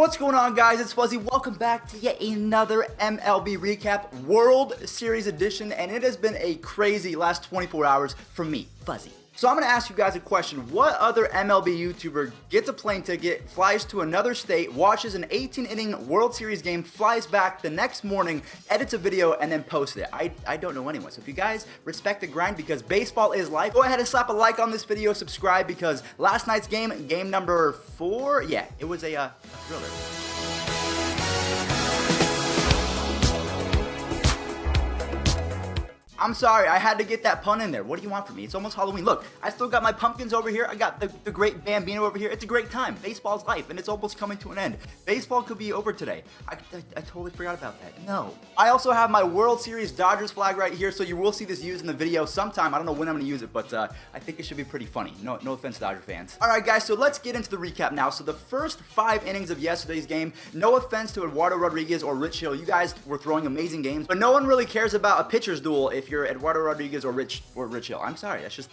What's going on, guys? It's Fuzzy. Welcome back to yet another MLB recap, World Series edition, and it has been a crazy last 24 hours for me, Fuzzy. So I'm going to ask you guys a question. What other MLB YouTuber gets a plane ticket, flies to another state, watches an 18-inning World Series game, flies back the next morning, edits a video, and then posts it? I don't know anyone. So if you guys respect the grind because baseball is life, go ahead and slap a like on this video, subscribe, because last night's game number 4, yeah, it was a thriller. I'm sorry, I had to get that pun in there. What do you want from me? It's almost Halloween. Look, I still got my pumpkins over here. I got the great Bambino over here. It's a great time. Baseball's life, and it's almost coming to an end. Baseball could be over today. I totally forgot about that. No. I also have my World Series Dodgers flag right here, so you will see this used in the video sometime. I don't know when I'm going to use it, but I think it should be pretty funny. No offense, Dodger fans. All right, guys, so let's get into the recap now. So the first 5 innings of yesterday's game, no offense to Eduardo Rodriguez or Rich Hill. You guys were throwing amazing games, but no one really cares about a pitcher's duel if you're Eduardo Rodriguez or Rich Hill. I'm sorry, that's just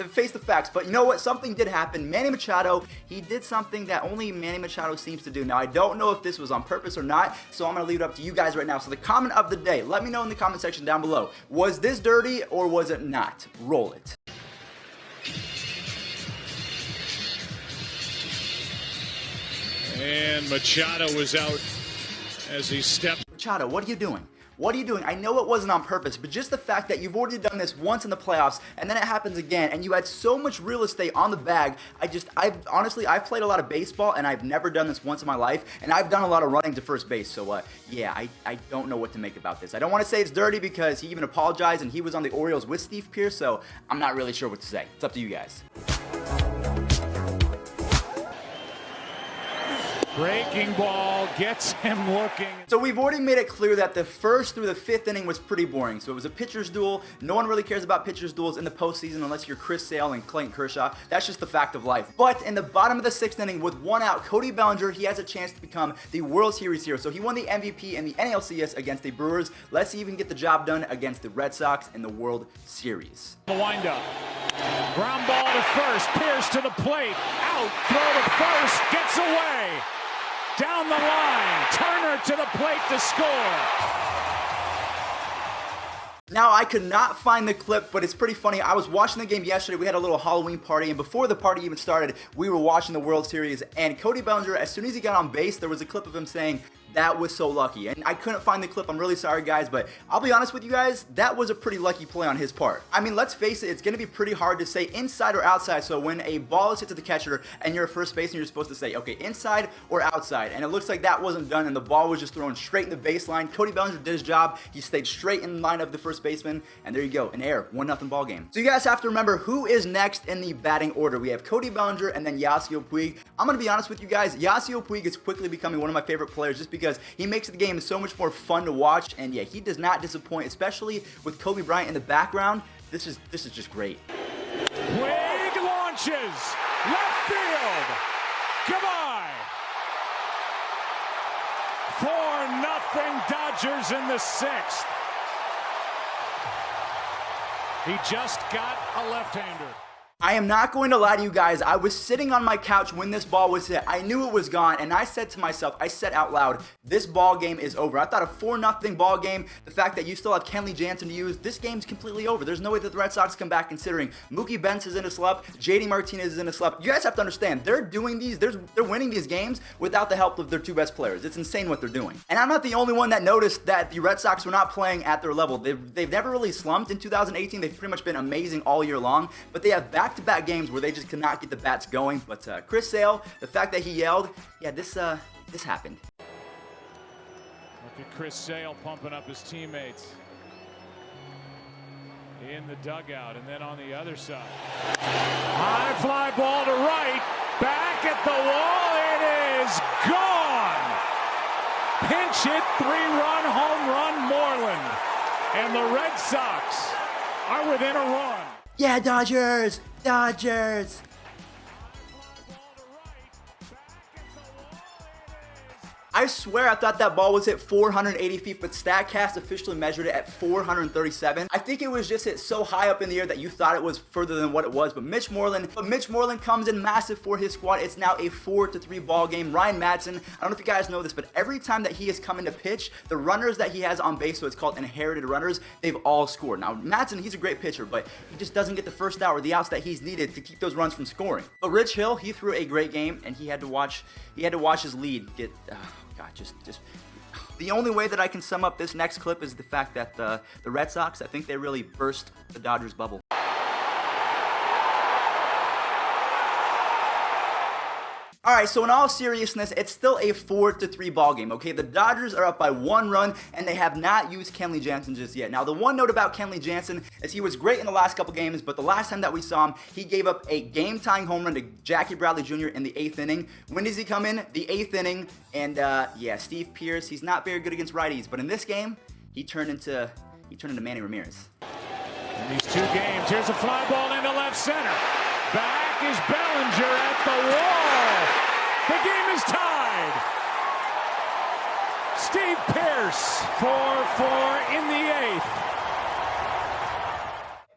face the facts. But you know what? Something did happen. Manny Machado, he did something that only Manny Machado seems to do. Now, I don't know if this was on purpose or not, so I'm going to leave it up to you guys right now. So the comment of the day, let me know in the comment section down below. Was this dirty or was it not? Roll it. And Machado was out as he stepped. Machado, what are you doing? What are you doing? I know it wasn't on purpose, but just the fact that you've already done this once in the playoffs, and then it happens again, and you had so much real estate on the bag. I've played a lot of baseball, and I've never done this once in my life, and I've done a lot of running to first base, so yeah, I don't know what to make about this. I don't want to say it's dirty because he even apologized, and he was on the Orioles with Steve Pearce, so I'm not really sure what to say. It's up to you guys. Breaking ball gets him looking. So we've already made it clear that the first through the 5th inning was pretty boring. So it was a pitcher's duel. No one really cares about pitcher's duels in the postseason unless you're Chris Sale and Clayton Kershaw. That's just the fact of life. But in the bottom of the 6th inning with 1 out, Cody Bellinger, he has a chance to become the World Series hero. So he won the MVP and the NLCS against the Brewers. Let's see if he can get the job done against the Red Sox in the World Series. The windup. Ground ball to first. Pearce to the plate. Out. Throw to first. Gets away. Down the line, Turner to the plate to score. Now, I could not find the clip, but it's pretty funny. I was watching the game yesterday. We had a little Halloween party, and before the party even started, we were watching the World Series, and Cody Bellinger, as soon as he got on base, there was a clip of him saying, "That was so lucky." And I couldn't find the clip. I'm really sorry, guys, but I'll be honest with you guys, that was a pretty lucky play on his part. I mean, let's face it, it's going to be pretty hard to say inside or outside. So when a ball is hit to the catcher and you're a first baseman, you're supposed to say, okay, inside or outside. And it looks like that wasn't done, and the ball was just thrown straight in the baseline. Cody Bellinger did his job. He stayed straight in line of the first baseman, and there you go, an error, 1-0 ball game. So you guys have to remember who is next in the batting order. We have Cody Bellinger and then Yasiel Puig. I'm going to be honest with you guys, Yasiel Puig is quickly becoming one of my favorite players just because he makes the game so much more fun to watch, and yeah, he does not disappoint, especially with Kobe Bryant in the background. This is just great. Puig launches left field. Goodbye. 4-0 Dodgers in the 6th. He just got a left-hander. I am not going to lie to you guys, I was sitting on my couch when this ball was hit. I knew it was gone, and I said to myself, I said out loud, this ball game is over. I thought a 4-0 ball game, the fact that you still have Kenley Jansen to use, this game's completely over. There's no way that the Red Sox come back considering Mookie Betts is in a slump, JD Martinez is in a slump. You guys have to understand, they're doing these, they're winning these games without the help of their 2 best players. It's insane what they're doing. And I'm not the only one that noticed that the Red Sox were not playing at their level. They've never really slumped in 2018. They've pretty much been amazing all year long, but they have back-to-back games where they just could not get the bats going. But Chris Sale, the fact that he yelled, yeah, this happened. Look at Chris Sale pumping up his teammates in the dugout, and then on the other side, high fly ball to right, back at the wall, it is gone. Pinch hit, 3-run home run, Moreland, and the Red Sox are within a run. Yeah, Dodgers! Dodgers! I swear I thought that ball was hit 480 feet, but StatCast officially measured it at 437. I think it was just hit so high up in the air that you thought it was further than what it was, but Mitch Moreland comes in massive for his squad. It's now a 4-3 ball game. Ryan Madsen, I don't know if you guys know this, but every time that he has come in to pitch, the runners that he has on base, so it's called inherited runners, they've all scored. Now, Madsen, he's a great pitcher, but he just doesn't get the first out or the outs that he's needed to keep those runs from scoring. But Rich Hill, he threw a great game, and he had to watch his lead get, God, just the only way that I can sum up this next clip is the fact that the Red Sox, I think they really burst the Dodgers bubble. All right, so in all seriousness, it's still a 4-3 ball game, okay? The Dodgers are up by 1 run, and they have not used Kenley Jansen just yet. Now, the one note about Kenley Jansen is he was great in the last couple games, but the last time that we saw him, he gave up a game-tying home run to Jackie Bradley Jr. in the 8th inning. When does he come in? The 8th inning, and yeah, Steve Pearce, he's not very good against righties, but in this game, he turned into Manny Ramirez. In these 2 games, here's a fly ball into left center. Back is Bellinger at the wall. The game is tied. Steve Pearce, 4-4 in the 8th.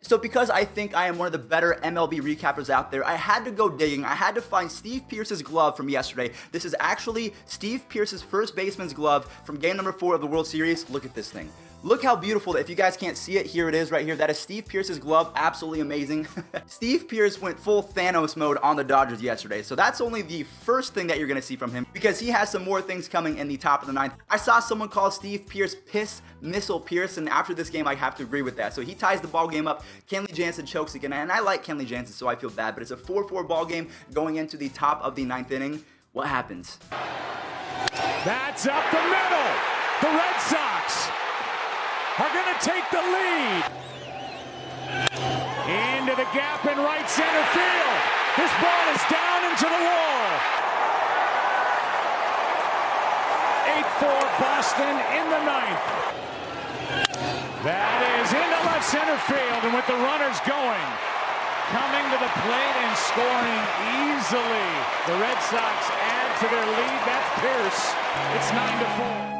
So because I think I am one of the better MLB recappers out there, I had to go digging. I had to find Steve Pearce's glove from yesterday. This is actually Steve Pearce's first baseman's glove from game number 4 of the World Series. Look at this thing. Look how beautiful, if you guys can't see it, here it is right here. That is Steve Pearce's glove, absolutely amazing. Steve Pearce went full Thanos mode on the Dodgers yesterday, so that's only the first thing that you're gonna see from him because he has some more things coming in the top of the 9th. I saw someone call Steve Pearce Piss Missile Pearce, and after this game, I have to agree with that. So he ties the ball game up, Kenley Jansen chokes again, and I like Kenley Jansen, so I feel bad, but it's a 4-4 ball game going into the top of the 9th inning. What happens? That's up the middle. The Red Sox are going to take the lead. Into the gap in right center field. This ball is down into the wall. 8-4 Boston in the 9th. That is into left center field, and with the runners going, coming to the plate and scoring easily, the Red Sox add to their lead. That's Pearce. It's 9-4.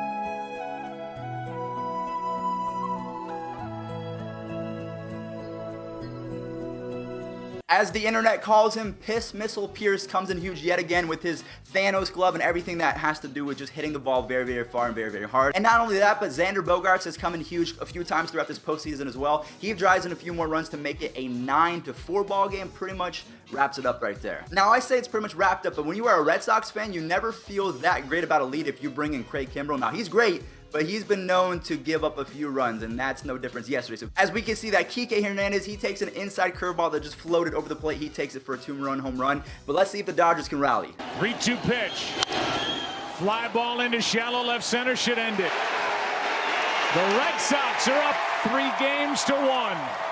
As the internet calls him, Piss Missile Pearce comes in huge yet again with his Thanos glove and everything that has to do with just hitting the ball very, very far and very, very hard. And not only that, but Xander Bogaerts has come in huge a few times throughout this postseason as well. He drives in a few more runs to make it a 9-4 ball game. Pretty much wraps it up right there. Now, I say it's pretty much wrapped up, but when you are a Red Sox fan, you never feel that great about a lead if you bring in Craig Kimbrell. Now, he's great, but he's been known to give up a few runs, and that's no difference yesterday. So as we can see that Kike Hernandez, he takes an inside curveball that just floated over the plate. He takes it for a 2-run home run. But let's see if the Dodgers can rally. 3-2 pitch. Fly ball into shallow left center should end it. The Red Sox are up 3-1.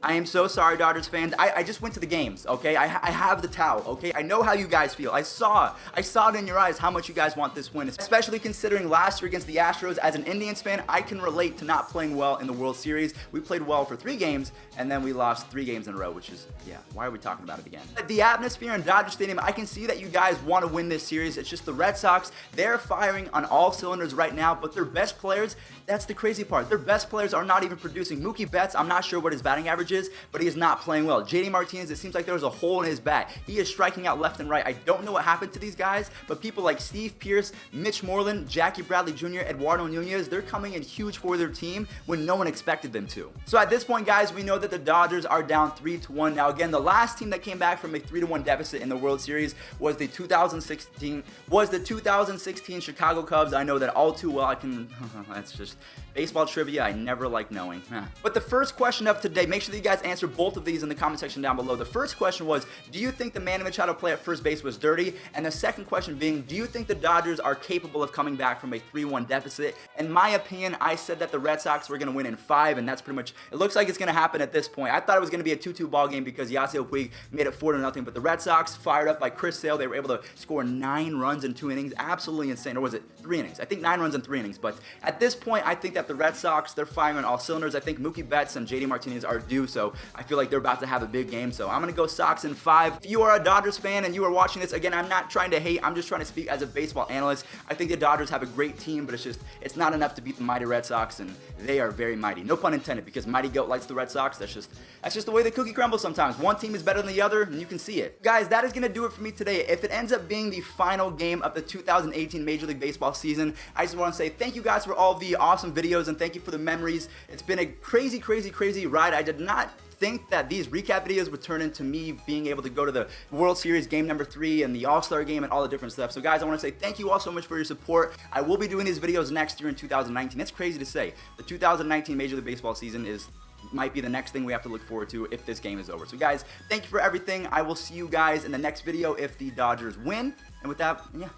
I am so sorry, Dodgers fans. I just went to the games, okay? I have the towel, okay? I know how you guys feel. I saw it in your eyes how much you guys want this win, especially considering last year against the Astros. As an Indians fan, I can relate to not playing well in the World Series. We played well for 3 games, and then we lost 3 games in a row, which is, yeah, why are we talking about it again? The atmosphere in Dodger Stadium, I can see that you guys want to win this series. It's just the Red Sox, they're firing on all cylinders right now, but their best players, that's the crazy part. Their best players are not even producing. Mookie Betts, I'm not sure what his batting average is, but he is not playing well. JD Martinez, it seems like there was a hole in his bat. He is striking out left and right. I don't know what happened to these guys, but people like Steve Pearce, Mitch Moreland, Jackie Bradley Jr., Eduardo Nunez, they're coming in huge for their team when no one expected them to. So at this point, guys, we know that the Dodgers are down 3-1. Now, again, the last team that came back from a 3-1 deficit in the World Series was the 2016 Chicago Cubs. I know that all too well. That's just baseball trivia I never like knowing. But the first question of today, make sure that you guys answer both of these in the comment section down below. The first question was, do you think the Manny Machado play at first base was dirty? And the second question being, do you think the Dodgers are capable of coming back from a 3-1 deficit? In my opinion, I said that the Red Sox were going to win in 5, and that's pretty much, it looks like it's going to happen at this point. I thought it was going to be a 2-2 ball game because Yasiel Puig made it 4-0, but the Red Sox, fired up by Chris Sale, they were able to score 9 runs in 2 innings. Absolutely insane. Or was it 3 innings? I think 9 runs in 3 innings. But at this point, I think that the Red Sox, they're firing on all cylinders. I think Mookie Betts and JD Martinez are due so I feel like they're about to have a big game. So I'm gonna go Sox in 5. If you are a Dodgers fan and you are watching this, again, I'm not trying to hate, I'm just trying to speak as a baseball analyst. I think the Dodgers have a great team, but it's not enough to beat the mighty Red Sox, and they are very mighty. No pun intended, because Mighty Goat likes the Red Sox. That's just the way the cookie crumbles sometimes. One team is better than the other, and you can see it. Guys, that is gonna do it for me today. If it ends up being the final game of the 2018 Major League Baseball season, I just want to say thank you guys for all the awesome videos, and thank you for the memories. It's been a crazy, crazy, crazy ride. I did not think that these recap videos would turn into me being able to go to the World Series game number 3 and the All-Star game and all the different stuff. So guys, I want to say thank you all so much for your support. I will be doing these videos next year in 2019. That's crazy to say. The 2019 Major League Baseball season might be the next thing we have to look forward to if this game is over. So guys, thank you for everything. I will see you guys in the next video if the Dodgers win. And with that, yeah,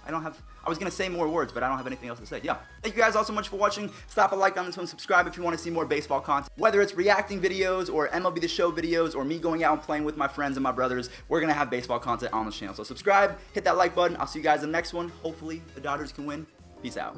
I was going to say more words, but I don't have anything else to say. Yeah, thank you guys all so much for watching. Stop a like on this one, subscribe if you want to see more baseball content. Whether it's reacting videos or MLB The Show videos or me going out and playing with my friends and my brothers, we're going to have baseball content on this channel. So subscribe, hit that like button. I'll see you guys in the next one. Hopefully the Dodgers can win. Peace out.